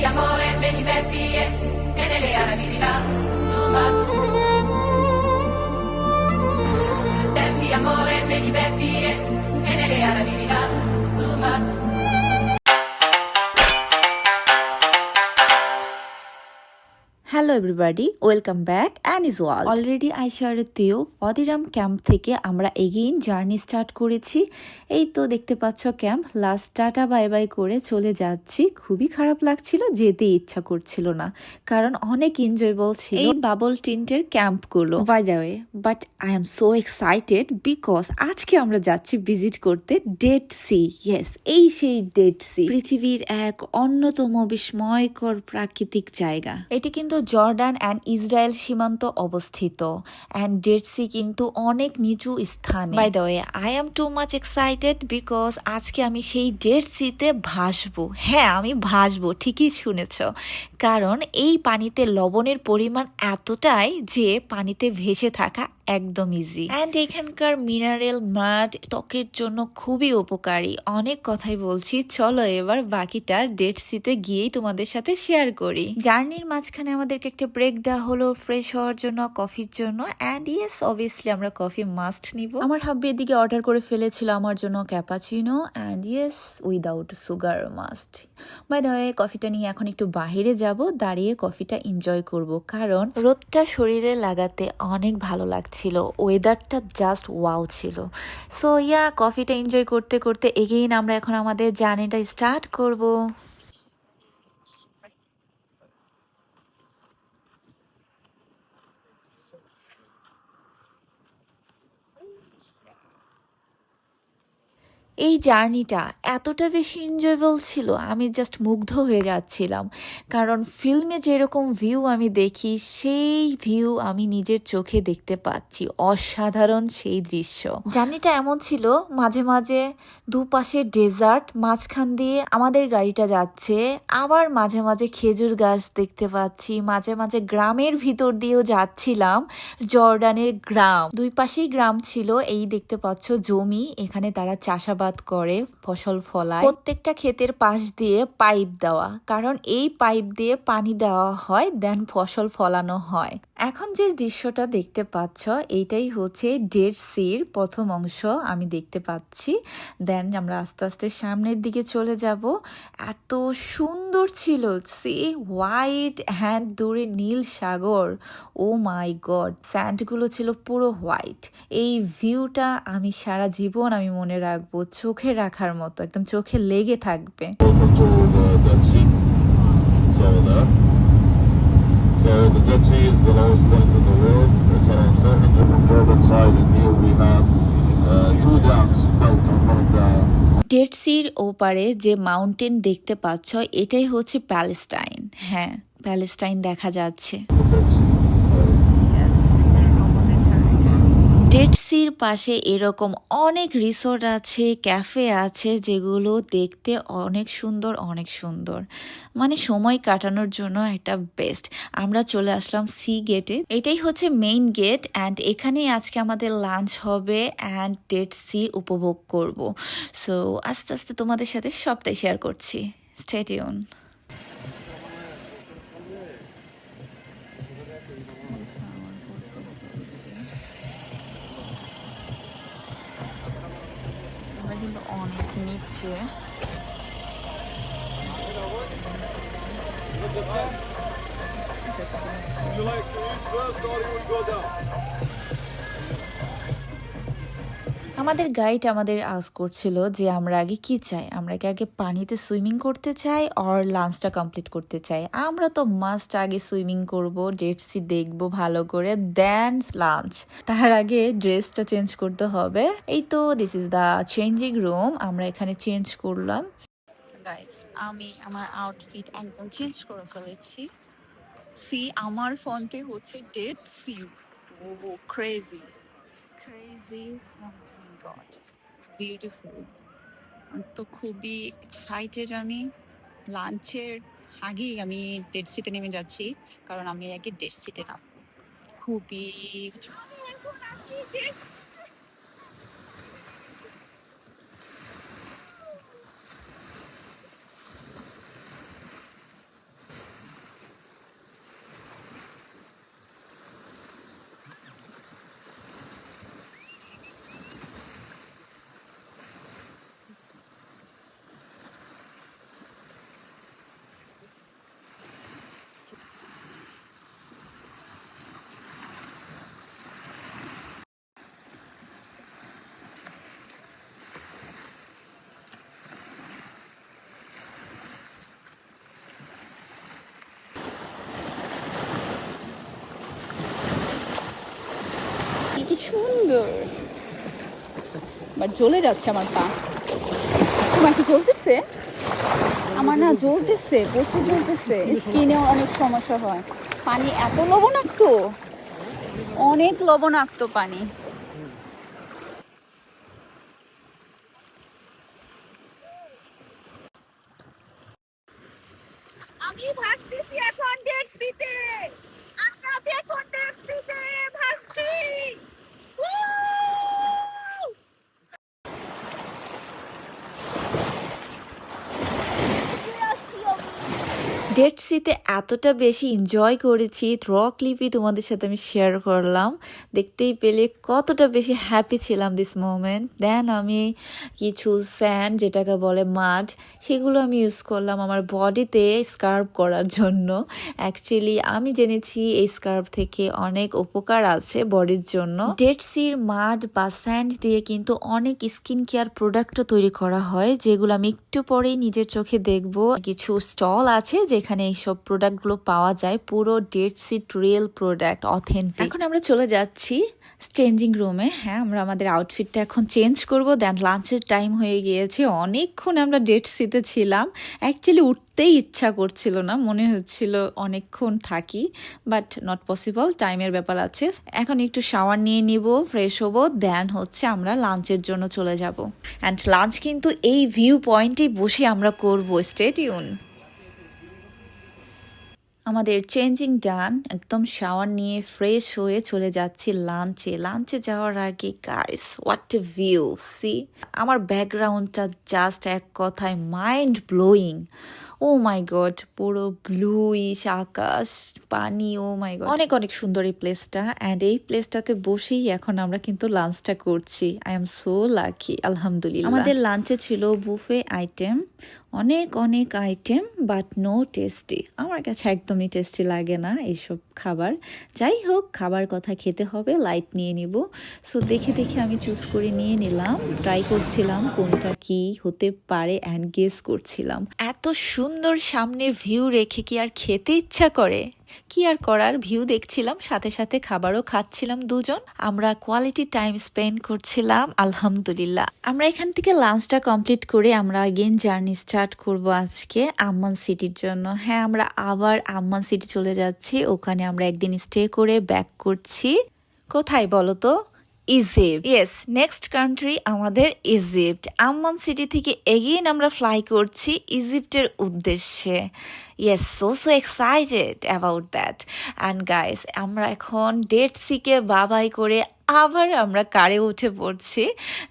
di amore, vedi beffie, e nelle arabi di là, too much. Di amore, vedi beffie, e nelle arabi di là, too much. Hello everybody, welcome back Annie's world. Already আইসারতেও অদিরাম camp থেকে আমরা again journey start করেছি। এই তো দেখতে পাচ্ছ camp, last tata bye bye করে চলে যাচ্ছি। খুবই খারাপ লাগছিল, যেতে ইচ্ছা করছিল না, কারণ অনেক এনজয়েবল ছিল এই বাবল টিন্টের ক্যাম্পগুলো। By the way, but I am so excited because আজকে আমরা যাচ্ছি ভিজিট করতে ডেড সি। ইয়েস, এই সেই ডেড সি, পৃথিবীর এক অন্যতম বিস্ময়কর প্রাকৃতিক জায়গা। এটি কিন্তু জর্ডান অ্যান্ড ইসরায়েল সীমান্ত অবস্থিত, অ্যান্ড ডেড সি কিন্তু অনেক নিচু স্থানে। By the way, I am too much excited because আজকে আমি সেই ডেড সিতে ভাসবো। হ্যাঁ, আমি ভাসবো, ঠিকই শুনেছ, কারণ এই পানিতে লবণের পরিমাণ এতটাই যে পানিতে ভেসে থাকা একদম ইজি। অ্যান্ড এখানকার মিনারেল মাড ত্বকের জন্য খুবই উপকারী। অনেক কথাই বলছি, চলো এবার বাকিটা ডেড সিতে গিয়েই তোমাদের সাথে শেয়ার করি। জার্নির মাঝখানে আমাদেরকে একটা ব্রেক দেওয়া হলো ফ্রেশ হওয়ার জন্য, কফির জন্য। অ্যান্ড ইয়েস, অবভিয়াসলি আমরা কফি মাস্ট নিব। আমার হাব্বি এদিকে অর্ডার করে ফেলেছিল আমার জন্য cappuccino, and yes, without sugar must. By the way, কফিটা নিয়ে এখন একটু বাহিরে যাব, দাঁড়িয়ে কফিটা এনজয় করব, কারণ রোদটা শরীরে লাগাতে অনেক ভালো লাগছিল, ওয়েদারটা জাস্ট ওয়াও ছিল। সো ইয়া, কফিটা এনজয় করতে করতে এগেইন আমরা এখন আমাদের জার্নিটা স্টার্ট করব। এই জার্নিটা এতটা বেশি এনজয়েবল ছিল, আমি জাস্ট মুগ্ধ হয়ে যাচ্ছিলাম, কারণ ফিল্মে যেরকম ভিউ আমি দেখি সেই ভিউ আমি নিজের চোখে দেখতে পাচ্ছি। অসাধারণ সেই দৃশ্য। জার্নিটা এমন ছিল, মাঝে মাঝে দুপাশে ডেজার্ট, মাঝখান দিয়ে আমাদের গাড়িটা যাচ্ছে, আবার মাঝে মাঝে খেজুর গাছ দেখতে পাচ্ছি, মাঝে মাঝে গ্রামের ভিতর দিয়েও যাচ্ছিলাম, জর্ডানের গ্রাম, দুই পাশেই গ্রাম ছিল। এই দেখতে পাচ্ছ জমি, এখানে তারা চাষাবাদ করে, ফসল ফলায়। প্রত্যেকটা ক্ষেতের পাশ দিয়ে পাইপ দেওয়া, কারণ এই পাইপ দিয়ে পানি দেওয়া হয়, দেন ফসল ফলানো হয়। এখন যে দৃশ্যটা দেখতে পাচ্ছ, এইটাই হচ্ছে ডেড সির প্রথম অংশ আমি দেখতে পাচ্ছি। দেন আমরা আস্তে আস্তে সামনের দিকে চলে যাব। এত সুন্দর ছিল, সি হোয়াইট হ্যান্ড দূরে নীল সাগর, ও মাই গড, স্যান্ডগুলো ছিল পুরো হোয়াইট। এই ভিউটা আমি সারা জীবন আমি মনে রাখবো, চোখে রাখার মতো, একদম চোখে লেগে থাকবে। So the Dead Sea is the lowest point in the world. It's around 400 on Jordan side, and here we have two dams built on one of the. Dead Sea ওপারে যে মাউন্টেন দেখতে পাচ্ছ, এটাই হচ্ছে প্যালেস্টাইন। হ্যাঁ, Palestine দেখা যাচ্ছে। Dead সির পাশে এরকম অনেক রিসোর্ট আছে, ক্যাফে আছে, যেগুলো দেখতে অনেক সুন্দর, অনেক সুন্দর, মানে সময় কাটানোর জন্য একটা বেস্ট। আমরা চলে আসলাম সি গেটে, এটাই হচ্ছে মেইন গেট, অ্যান্ড এখানেই আজকে আমাদের লাঞ্চ হবে অ্যান্ড ডেড সি উপভোগ করব। সো আস্তে আস্তে তোমাদের সাথে সবটাই শেয়ার করছি, স্টে টিউন। কিন্তু অনেক নিচে। আমাদের গাইড আমাদের আস্ক করছিল যে আমরা আগে কি চাই, আমরা কি আগে পানিতে সুইমিং করতে চাই অর লাঞ্চটা কমপ্লিট করতে চাই। আমরা তো মাস্ট আগে সুইমিং করব, ডেড সি দেখবো ভালো করে, দেন লাঞ্চ। তার আগে ড্রেসটা চেঞ্জ করতে হবে। এই তো this is the changing room, আমরা এখানে চেঞ্জ করলাম। গাইস, আমি আমার আউটফিট একদম চেঞ্জ করে ফেলেছি। সি, আমার ফন্টে হচ্ছে ডেড সি। ও ক্রেজি ক্রেজি, গড, বিউটিফুল। তো খুবই এক্সাইটেড আমি। লাঞ্চের আগেই আমি ডেড সিতে নেমে যাচ্ছি, কারণ আমি আগে ডেড সিতে নাম খুবই। সুন্দর, বাট জ্বলে যাচ্ছে আমার পা। তোমার কি জ্বলতেছে? আমার না জ্বলতেছে, প্রচুর জ্বলতেছে, স্কিনেও অনেক সমস্যা হয়। পানি এত লবণাক্ত, অনেক লবণাক্ত পানি। আমি ভাসতেছি এখন ডেড সিতে। আমরা আছি এখন ডেড সিতে, ভাসছি। ডেড সিতে এতটা বেশি এনজয় করেছি, র ক্লিপই তোমাদের সাথে আমি শেয়ার করলাম। দেখতেই পেলে কতটা বেশি হ্যাপি ছিলাম দিস মোমেন্ট। দেন আমি কিছু স্যান্ড, যেটাকে বলে মাড, সেগুলো আমি ইউজ করলাম আমার বডিতে স্কার্ব করার জন্য। অ্যাকচুয়ালি আমি জেনেছি এই স্কার্ব থেকে অনেক উপকার আছে বডির জন্য। ডেড সির মাড বা স্যান্ড দিয়ে কিন্তু অনেক স্কিন কেয়ার প্রোডাক্টও তৈরি করা হয়, যেগুলো আমি একটু পরেই নিজের চোখে দেখব। কিছু স্টল আছে যেখানে এইসব প্রোডাক্টগুলো পাওয়া যায়, পুরো Dead Sea real product, authentic. এখন আমরা চলে যাচ্ছি চেঞ্জিং রুমে। হ্যাঁ, আমরা আমাদের আউটফিটটা এখন চেঞ্জ করব। দেন লাঞ্চের টাইম হয়ে গিয়েছে, অনেকক্ষণ আমরা ডেড সিতে ছিলাম। অ্যাকচুয়ালি উঠতেই ইচ্ছা করছিল না, মনে হচ্ছিল অনেকক্ষণ থাকি, বাট নট পসিবল, টাইমের ব্যাপার আছে। এখন একটু শাওয়ার নিয়ে নিব, ফ্রেশ হবো, দেন হচ্ছে আমরা লাঞ্চের জন্য চলে যাব। অ্যান্ড লাঞ্চ কিন্তু এই ভিউ পয়েন্টে বসে আমরা করব, স্টে টিউন। আমাদের চেঞ্জিং ডান, একদম শাওয়ার নিয়ে ফ্রেশ হয়ে চলে যাচ্ছি লাঞ্চে যাওয়ার আগে guys, what a view, see আমার ব্যাকগ্রাউন্ডটা জাস্ট এক কথায় mind blowing. Oh my God, পুরো ব্লুইশ আকাশ, পানি, ও মাই গড, অনেক অনেক সুন্দর এই প্লেসটা। অ্যান্ড এই প্লেসটাতে বসেই এখন আমরা কিন্তু লাঞ্চটা করছি। আই এম সো লাকি, আলহামদুলিল্লাহ। আমাদের লাঞ্চে ছিল বুফে আইটেম, অনেক অনেক আইটেম, বাট নো টেস্টি। আমার কাছে একদমই টেস্টি লাগে না এইসব খাবার। যাই হোক, খাবার কথা খেতে হবে, লাইট নিয়ে নিব। সো দেখে দেখে আমি চুজ করে নিয়ে নিলাম, ট্রাই করছিলাম কোনটা কি হতে পারে অ্যান্ড গেস করছিলাম। এত সুন্দর সামনে ভিউ রেখে কি আর খেতে ইচ্ছা করে? কি আর করার, ভিউ দেখছিলাম, সাথে সাথে খাবারও খাচ্ছিলাম দুজন। আমরা কোয়ালিটি টাইম স্পেন্ড করছিলাম, আলহামদুলিল্লাহ। আমরা এখান থেকে লাঞ্চটা কমপ্লিট করে আমরা আগেন জার্নি স্টার্ট করব আজকে আম্মান সিটির জন্য। হ্যাঁ, আমরা আবার আম্মান সিটি চলে যাচ্ছি, ওখানে আমরা একদিন স্টে করে ব্যাক করছি। কোথায় বলো তো? ইজিপ্ট। ইয়েস, নেক্সট কান্ট্রি আমাদের ইজিপ্ট। আম্মান সিটি থেকে এগেইন আমরা ফ্লাই করছি ইজিপ্টের উদ্দেশ্যে। Yes, so excited about that. And guys, আমরা এখন ডেড সিকে বাবাই করে আবার আমরা কারে উঠে পড়ছি।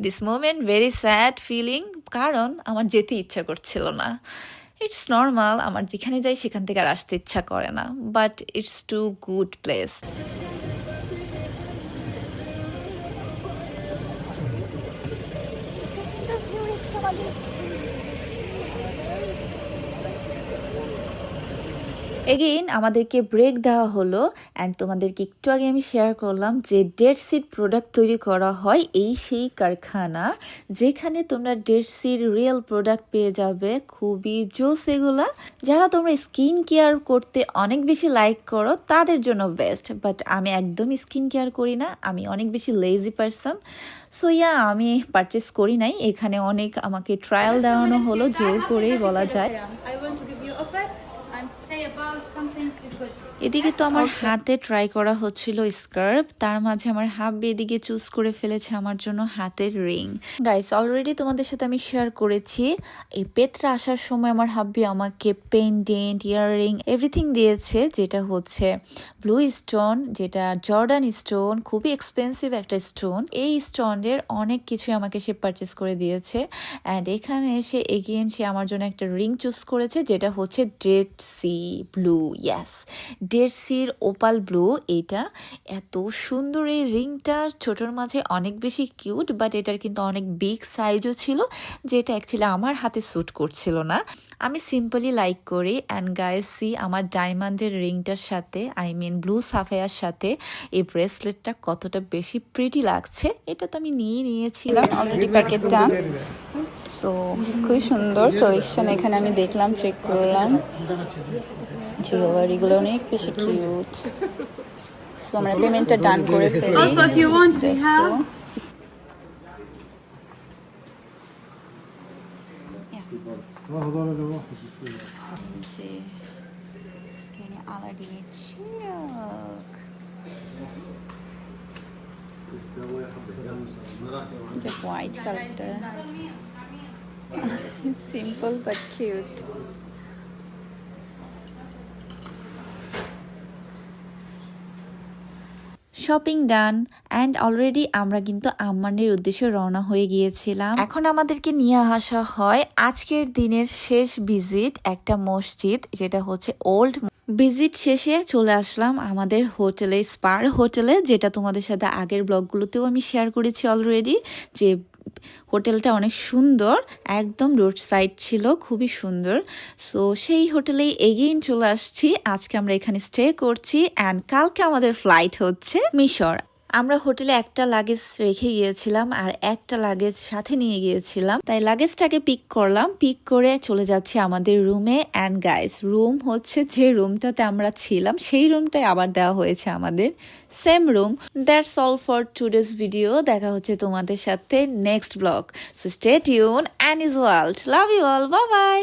This moment very sad feeling, কারণ আমার যেতে ইচ্ছা করছিল না। ইটস নর্মাল, আমার যেখানে যাই সেখান থেকে আর আসতে ইচ্ছা করে না, but it's too good place. Again আমাদেরকে ব্রেক দেওয়া হলো, অ্যান্ড তোমাদেরকে একটু আগে আমি শেয়ার করলাম যে ডেড সিড প্রোডাক্ট তৈরি করা হয় এই সেই কারখানা, যেখানে তোমরা ডেড সিড রিয়েল প্রোডাক্ট পেয়ে যাবে, খুবই জোস এগুলা। যারা তোমরা স্কিন কেয়ার করতে অনেক বেশি লাইক করো তাদের জন্য বেস্ট, বাট আমি একদমই স্কিন কেয়ার করি না, আমি অনেক বেশি লেজি পারসন। সো ইয়া, আমি পারচেস করি নাই, এখানে অনেক আমাকে ট্রায়াল দেওয়ানো হলো, জোর করেই বলা যায়। এদিকে তো আমার হাতে ট্রাই করা হচ্ছিল স্কার্ফ, তার মাঝে আমার হাব্বি এদিকে চুজ করে ফেলেছে আমার জন্য হাতের রিং। গাইস, অলরেডি তোমাদের সাথে আমি শেয়ার করেছি, এই পেটরা আসার সময় আমার হাব্বি আমাকে পেন্ডেন্ট, ইয়াররিং, এভরিথিং দিয়েছে, যেটা হচ্ছে ব্লু স্টোন, যেটা জর্ডান স্টোন, খুবই এক্সপেন্সিভ একটা স্টোন। এই স্টোনের অনেক কিছুই আমাকে সে পারচেস করে দিয়েছে। অ্যান্ড এখানে এসে এগেইন সে আমার জন্য একটা রিং চুজ করেছে, যেটা হচ্ছে ডেড সি ব্লু। ইয়াস, ডেড সির ওপাল ব্লু। এটা এত সুন্দর, এই রিংটা ছোটোর মাঝে অনেক বেশি কিউট, বাট এটার কিন্তু অনেক বিগ সাইজও ছিল, যেটা অ্যাকচুয়ালি আমার হাতে স্যুট করছিল না। আমি সিম্পলি লাইক করি। অ্যান্ড গাইস, সি আমার ডায়মন্ডের রিংটার সাথে, আই মিন ব্লু সাফায়ার সাথে এই ব্রেসলেটটা কতটা বেশি প্রিটি লাগছে। এটা তো আমি নিয়েছিলাম অলরেডি প্যাকেট ডান। সো খুবই সুন্দর কালেকশন এখানে আমি দেখলাম, চেক করলাম, জুয়েলারিগুলো অনেক বেশি কিউট। সো আমরা পেমেন্টটা ডান করে ফেলি। Also, if you want, we have. যে এখানে আলাদিনের চিরাগ, এটা হোয়াইট কালারটা, simple but cute. Shopping done and already আমরা কিন্তু আম্মানের উদ্দেশ্যে রওনা হয়ে গিয়েছিলাম। এখন আমাদেরকে নিয়ে আসা হয় আজকের দিনের শেষ ভিজিট, একটা মসজিদ, যেটা হচ্ছে ওল্ড। ভিজিট শেষে চলে আসলাম আমাদের হোটেলে, স্পার হোটেলে, যেটা তোমাদের সাথে আগের ব্লগগুলোতেও আমি শেয়ার করেছি অলরেডি, যে হোটেলটা অনেক সুন্দর, একদম রোড সাইড ছিল, খুবই সুন্দর। সো সেই হোটেলেই এগেইন চলে আসছি। আজকে আমরা এখানে স্টে করছি অ্যান্ড কালকে আমাদের ফ্লাইট হচ্ছে মিশর। আমরা হোটেলে একটা লাগেজ রেখে গিয়েছিলাম আর একটা লাগেজ সাথে নিয়ে গিয়েছিলাম, তাই লাগেজটাকে পিক করলাম, পিক করে চলে যাচ্ছি আমাদের রুমে। অ্যান্ড গাইস, রুম হচ্ছে যে রুমটাতে আমরা ছিলাম সেই রুমটাই আবার দেওয়া হয়েছে আমাদের, same room. That's all for today's video. দেখা হচ্ছে তোমাদের সাথে next blog. So stay tune and is world. Love you all, bye by.